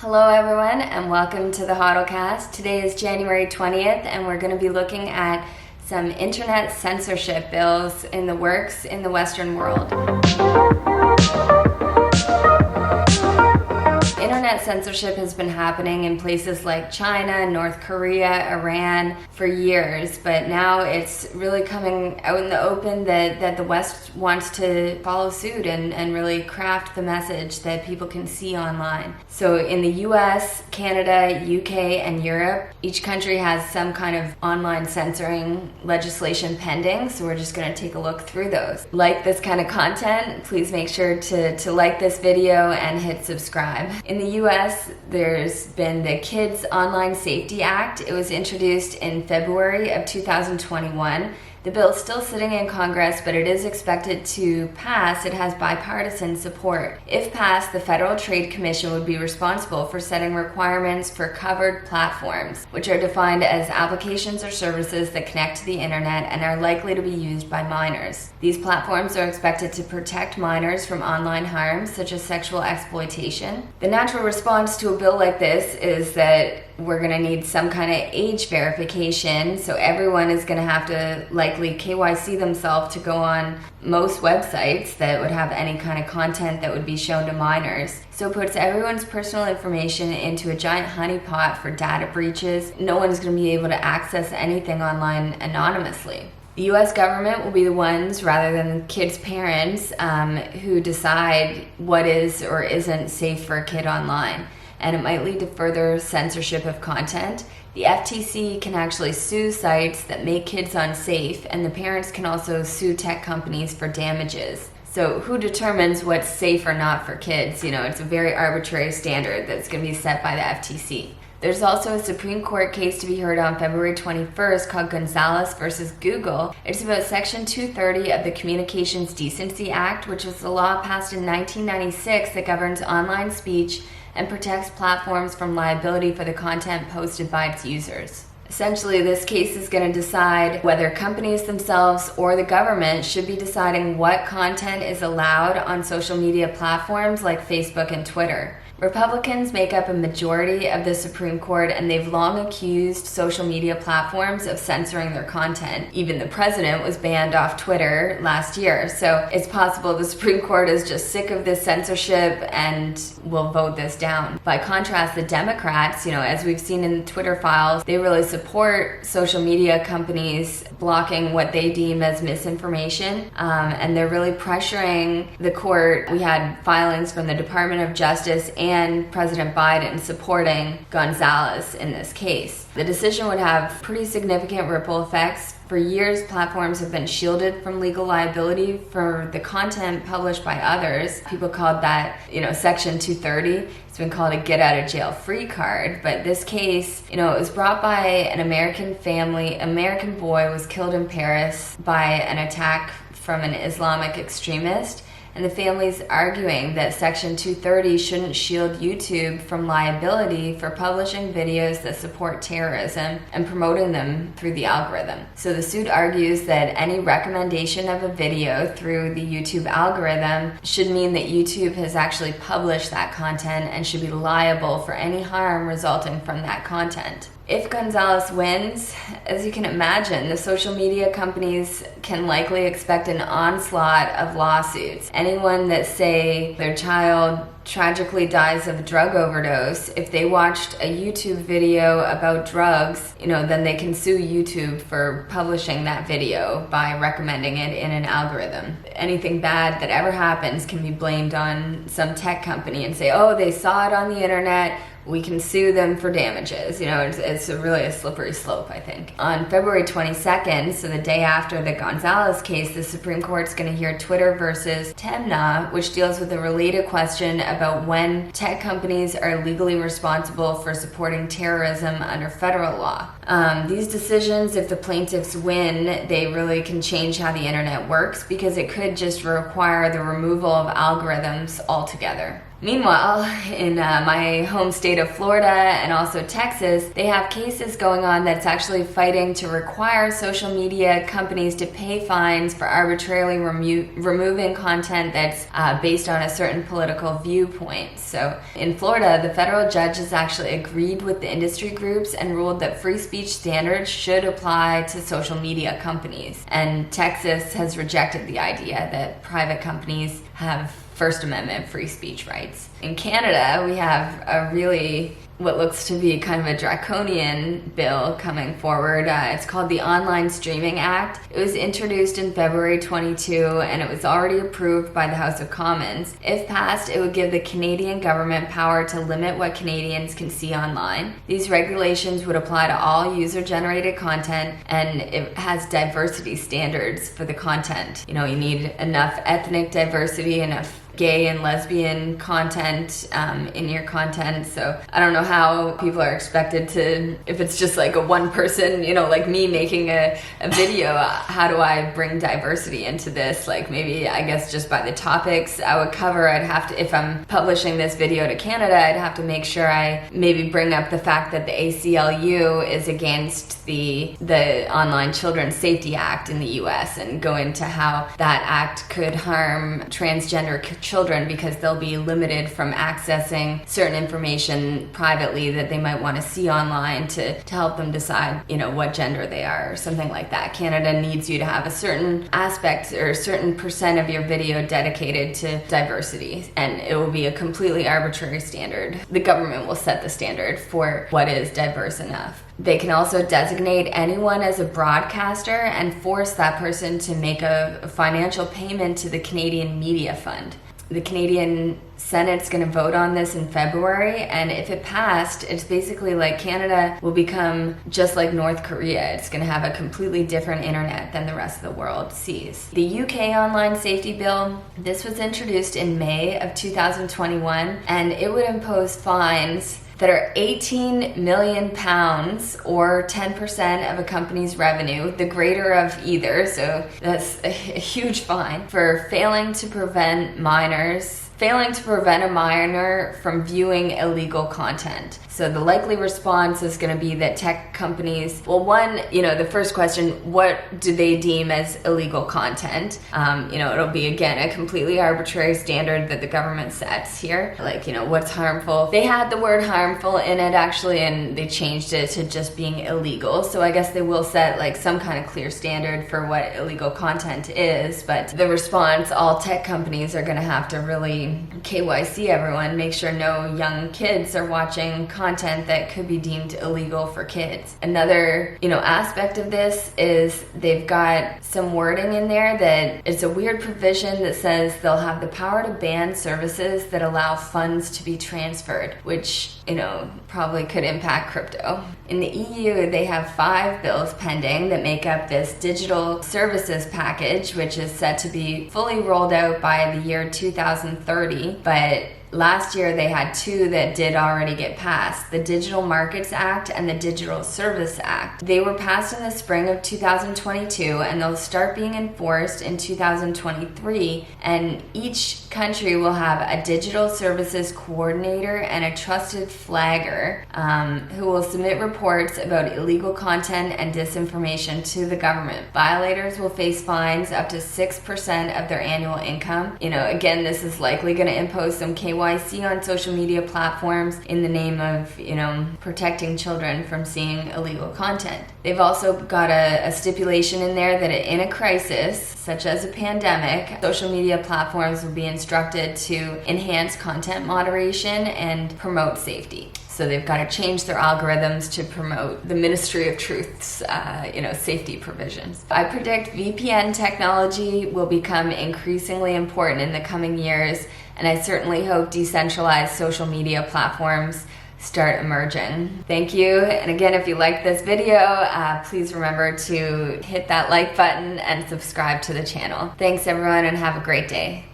Hello everyone and welcome to the HODLcast. Today is January 20th and we're going to be looking at some internet censorship bills in the works in the Western world. Internet censorship has been happening in places like China, North Korea, Iran for years, but now it's really coming out in the open that the West wants to follow suit and really craft the message that people can see online. So in the US, Canada, UK, and Europe, each country has some kind of online censoring legislation pending, so we're just going to take a look through those. Like this kind of content, please make sure to like this video and hit subscribe. In the US, there's been the Kids Online Safety Act. It was introduced in February of 2021. The bill is still sitting in Congress, but it is expected to pass. It has bipartisan support. If passed, the Federal Trade Commission would be responsible for setting requirements for covered platforms, which are defined as applications or services that connect to the internet and are likely to be used by minors. These platforms are expected to protect minors from online harms, such as sexual exploitation. The natural response to a bill like this is that we're going to need some kind of age verification, so everyone is going to have to likely KYC themselves to go on most websites that would have any kind of content that would be shown to minors. So it puts everyone's personal information into a giant honeypot for data breaches. No one's going to be able to access anything online anonymously. The US government will be the ones, rather than kids' parents, who decide what is or isn't safe for a kid online. And it might lead to further censorship of content. The FTC can actually sue sites that make kids unsafe, and the parents can also sue tech companies for damages. So who determines what's safe or not for kids? You know, it's a very arbitrary standard that's going to be set by the FTC. There's also a Supreme Court case to be heard on February 21st called Gonzalez versus Google. It's about Section 230 of the Communications Decency Act, which was the law passed in 1996 that governs online speech and protects platforms from liability for the content posted by its users. Essentially, this case is going to decide whether companies themselves or the government should be deciding what content is allowed on social media platforms like Facebook and Twitter. Republicans make up a majority of the Supreme Court, and they've long accused social media platforms of censoring their content. Even the president was banned off Twitter last year, so it's possible the Supreme Court is just sick of this censorship and will vote this down. By contrast, the Democrats, as we've seen in the Twitter files, they really support social media companies blocking what they deem as misinformation, and they're really pressuring the court. We had filings from the Department of Justice and President Biden supporting Gonzalez in this case. The decision would have pretty significant ripple effects. For years, platforms have been shielded from legal liability for the content published by others. People called that, Section 230. It's been called a get-out-of-jail-free card. But this case, it was brought by an American family. An American boy was killed in Paris by an attack from an Islamic extremist. And the family's arguing that Section 230 shouldn't shield YouTube from liability for publishing videos that support terrorism and promoting them through the algorithm. So the suit argues that any recommendation of a video through the YouTube algorithm should mean that YouTube has actually published that content and should be liable for any harm resulting from that content. If Gonzalez wins, as you can imagine, the social media companies can likely expect an onslaught of lawsuits. Anyone that say their child tragically dies of a drug overdose, if they watched a YouTube video about drugs, then they can sue YouTube for publishing that video by recommending it in an algorithm. Anything bad that ever happens can be blamed on some tech company and say, oh, they saw it on the internet, we can sue them for damages. It's really a slippery slope, I think. On February 22nd, so the day after the Gonzalez case, the Supreme Court's going to hear Twitter versus Temna, which deals with a related question about when tech companies are legally responsible for supporting terrorism under federal law. These decisions, if the plaintiffs win, they really can change how the internet works because it could just require the removal of algorithms altogether. Meanwhile, in my home state of Florida and also Texas, they have cases going on that's actually fighting to require social media companies to pay fines for arbitrarily removing content that's based on a certain political viewpoint. So in Florida, the federal judge has actually agreed with the industry groups and ruled that free speech standards should apply to social media companies. And Texas has rejected the idea that private companies have First Amendment free speech rights. In Canada, we have a really, what looks to be kind of a draconian bill coming forward. It's called the Online Streaming Act. It was introduced in February 22 and it was already approved by the House of Commons. If passed, it would give the Canadian government power to limit what Canadians can see online. These regulations would apply to all user-generated content, and it has diversity standards for the content. You know, you need enough ethnic diversity, enough gay and lesbian content in your content. So I don't know how people are expected to, if it's just like a one person, you know, like me making a video, how do I bring diversity into this? Like maybe, I guess just by the topics I would cover, I'd have to, if I'm publishing this video to Canada, I'd have to make sure I maybe bring up the fact that the ACLU is against the Online Children's Safety Act in the US and go into how that act could harm transgender children because they'll be limited from accessing certain information privately that they might want to see online to help them decide, you know, what gender they are or something like that. Canada needs you to have a certain aspect or a certain percent of your video dedicated to diversity, and it will be a completely arbitrary standard. The government will set the standard for what is diverse enough. They can also designate anyone as a broadcaster and force that person to make a financial payment to the Canadian Media Fund. The Canadian Senate's going to vote on this in February, and if it passed, it's basically like Canada will become just like North Korea. It's going to have a completely different internet than the rest of the world sees. The UK Online Safety Bill, this was introduced in May of 2021, and it would impose fines that are 18 million pounds or 10% of a company's revenue, the greater of either, so that's a huge fine, for failing to prevent a minor from viewing illegal content. So the likely response is going to be that tech companies, well, one, you know, the first question, what do they deem as illegal content? You know, it'll be, again, a completely arbitrary standard that the government sets here. Like, you know, what's harmful? They had the word harmful in it, actually, and they changed it to just being illegal. So I guess they will set, like, some kind of clear standard for what illegal content is. But the response, all tech companies are going to have to really KYC everyone, make sure no young kids are watching content that could be deemed illegal for kids. Another, you know, aspect of this is they've got some wording in there that it's a weird provision that says they'll have the power to ban services that allow funds to be transferred, which, you know, probably could impact crypto. In the EU, they have 5 bills pending that make up this digital services package, which is set to be fully rolled out by the year 2030, but last year they had 2 that did already get passed, the Digital Markets Act and the Digital Service Act. They were passed in the spring of 2022 and they'll start being enforced in 2023, and each country will have a digital services coordinator and a trusted flagger who will submit reports about illegal content and disinformation to the government. Violators will face fines up to 6% of their annual income. You know, again, this is likely going to impose some KYC on social media platforms in the name of, you know, protecting children from seeing illegal content. They've also got a stipulation in there that in a crisis, such as a pandemic, social media platforms will be instructed to enhance content moderation and promote safety. So they've got to change their algorithms to promote the Ministry of Truth's, safety provisions. I predict VPN technology will become increasingly important in the coming years, and I certainly hope decentralized social media platforms start emerging. Thank you. And again, if you liked this video, please remember to hit that like button and subscribe to the channel. Thanks everyone, and have a great day.